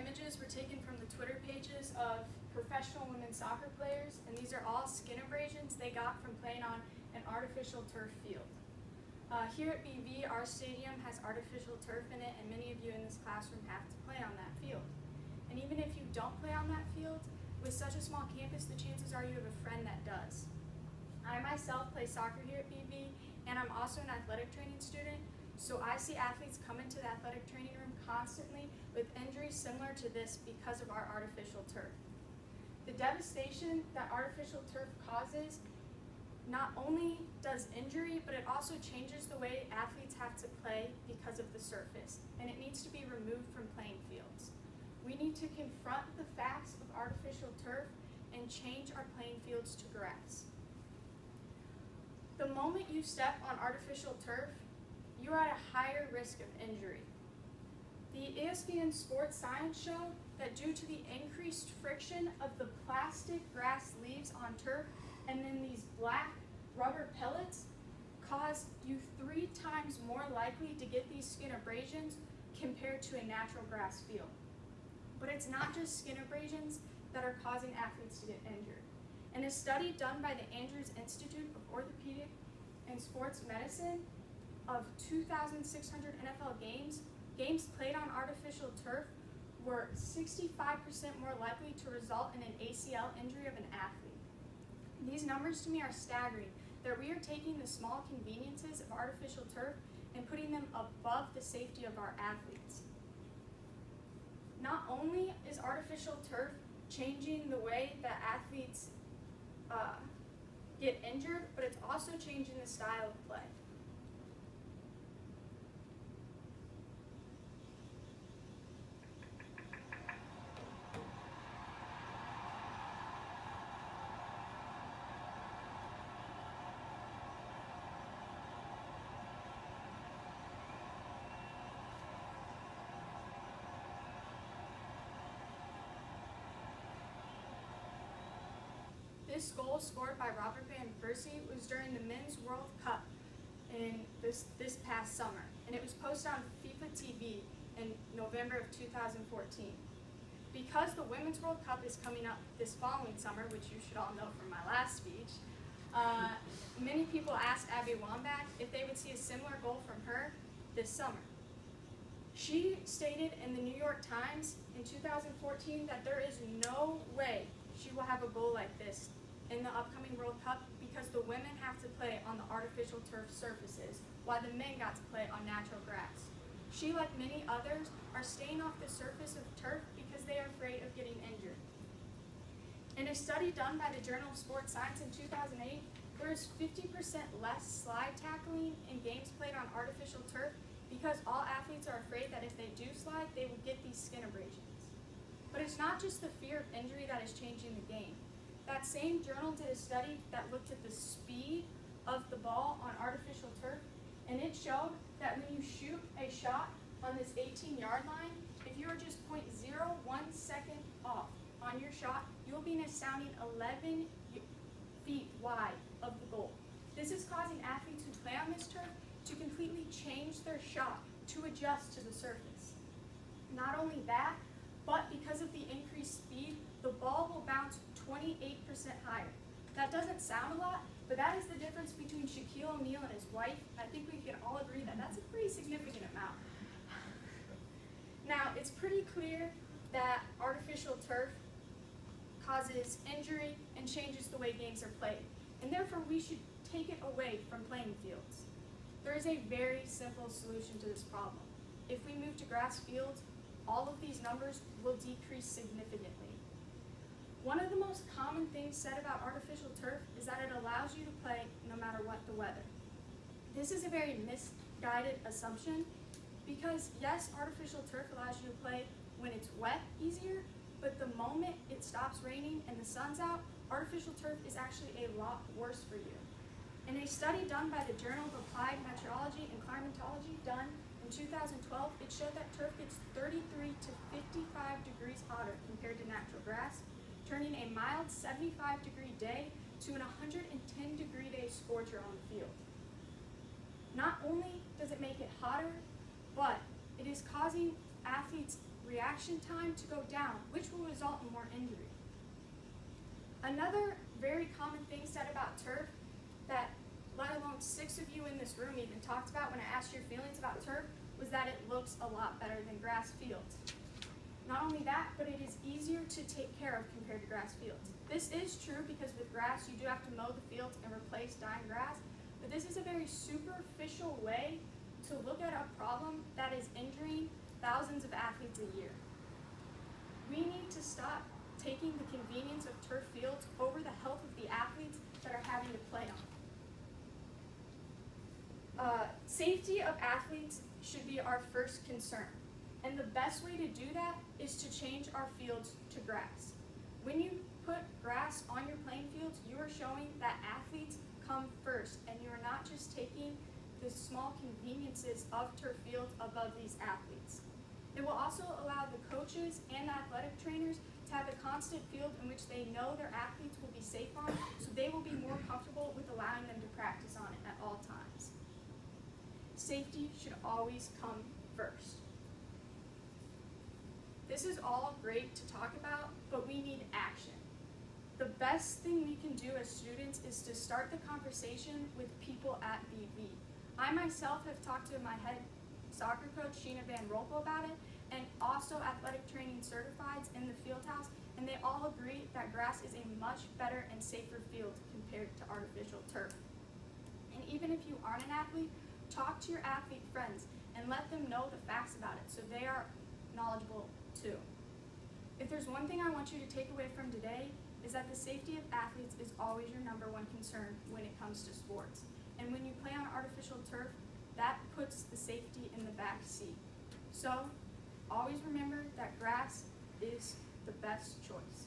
images were taken from the Twitter pages of professional women's soccer players, and these are all skin abrasions they got from playing on an artificial turf field. Here at BV, our stadium has artificial turf in it, and many of you in this classroom have to play on that field. And even if you don't play on that field, with such a small campus, the chances are you have a friend that does. I myself play soccer here at BV, and I'm also an athletic training student, so I see athletes come into the athletic training room constantly with injuries similar to this because of our artificial turf. The devastation that artificial turf causes not only does injury, but it also changes the way athletes have to play because of the surface, and it needs to be removed from playing fields. We need to confront the facts of artificial turf and change our playing fields to grass. The moment you step on artificial turf, you're at a higher risk of injury. The ESPN Sports Science showed that due to the increased friction of the plastic grass leaves on turf and then these black rubber pellets cause you 3 times more likely to get these skin abrasions compared to a natural grass field. But it's not just skin abrasions that are causing athletes to get injured. In a study done by the Andrews Institute of Orthopedic and Sports Medicine of 2,600 NFL games played on artificial turf were 65% more likely to result in an ACL injury of an athlete. These numbers to me are staggering, that we are taking the small conveniences of artificial turf and putting them above the safety of our athletes. Not only is artificial turf changing the way that athletes get injured, but it's also changing the style of play. This goal scored by Robert Van Persie was during the Men's World Cup in this past summer, and it was posted on FIFA TV in November of 2014. Because the Women's World Cup is coming up this following summer, which you should all know from my last speech, many people asked Abby Wambach if they would see a similar goal from her this summer. She stated in the New York Times in 2014 that there is no way she will have a goal like this in the upcoming World Cup because the women have to play on the artificial turf surfaces while the men got to play on natural grass. She, like many others, are staying off the surface of turf because they are afraid of getting injured. In a study done by the Journal of Sports Science in 2008, there is 50% less slide tackling in games played on artificial turf because all athletes are afraid that if they do slide, they will get these skin abrasions. But it's not just the fear of injury that is changing the game. That same journal did a study that looked at the speed of the ball on artificial turf, and it showed that when you shoot a shot on this 18-yard line, if you are just 0.01 second off on your shot, you'll be an astounding 11 feet wide of the goal. This is causing athletes who play on this turf to completely change their shot to adjust to the surface. Not only that, but because of the increased speed, the ball will bounce 28% higher. That doesn't sound a lot, but that is the difference between Shaquille O'Neal and his wife. I think we can all agree that that's a pretty significant amount. Now, it's pretty clear that artificial turf causes injury and changes the way games are played, and therefore we should take it away from playing fields. There is a very simple solution to this problem. If we move to grass fields, all of these numbers will decrease significantly. One of the most common things said about artificial turf is that it allows you to play no matter what the weather. This is a very misguided assumption because yes, artificial turf allows you to play when it's wet easier, but the moment it stops raining and the sun's out, artificial turf is actually a lot worse for you. In a study done by the Journal of Applied Meteorology and Climatology done in 2012, it showed that turf gets 33 to 55 degrees hotter compared to natural grass, turning a mild 75-degree day to an 110-degree day scorcher on the field. Not only does it make it hotter, but it is causing athletes' reaction time to go down, which will result in more injury. Another very common thing said about turf that let alone 6 of you in this room even talked about when I asked your feelings about turf was that it looks a lot better than grass fields. Not only that, but it is easier to take care of compared to grass fields. This is true because with grass you do have to mow the fields and replace dying grass, but this is a very superficial way to look at a problem that is injuring thousands of athletes a year. We need to stop taking the convenience of turf fields over the health of the athletes that are having to play on. Safety of athletes should be our first concern, and the best way to do that is to change our fields to grass. When you put grass on your playing fields, you are showing that athletes come first, and you are not just taking the small conveniences of turf fields above these athletes. It will also allow the coaches and the athletic trainers to have a constant field in which they know their athletes will be safe on, so they will be more comfortable with allowing them to practice on it at all times. Safety should always come first. This is all great to talk about, but we need action. The best thing we can do as students is to start the conversation with people at BV. I myself have talked to my head soccer coach, Sheena Van Rolpo, about it, and also athletic training certifieds in the field house, and they all agree that grass is a much better and safer field compared to artificial turf. And even if you aren't an athlete, talk to your athlete friends and let them know the facts about it so they are knowledgeable too. If there's one thing I want you to take away from today, is that the safety of athletes is always your #1 concern when it comes to sports. And when you play on artificial turf, that puts the safety in the back seat. So always remember that grass is the best choice.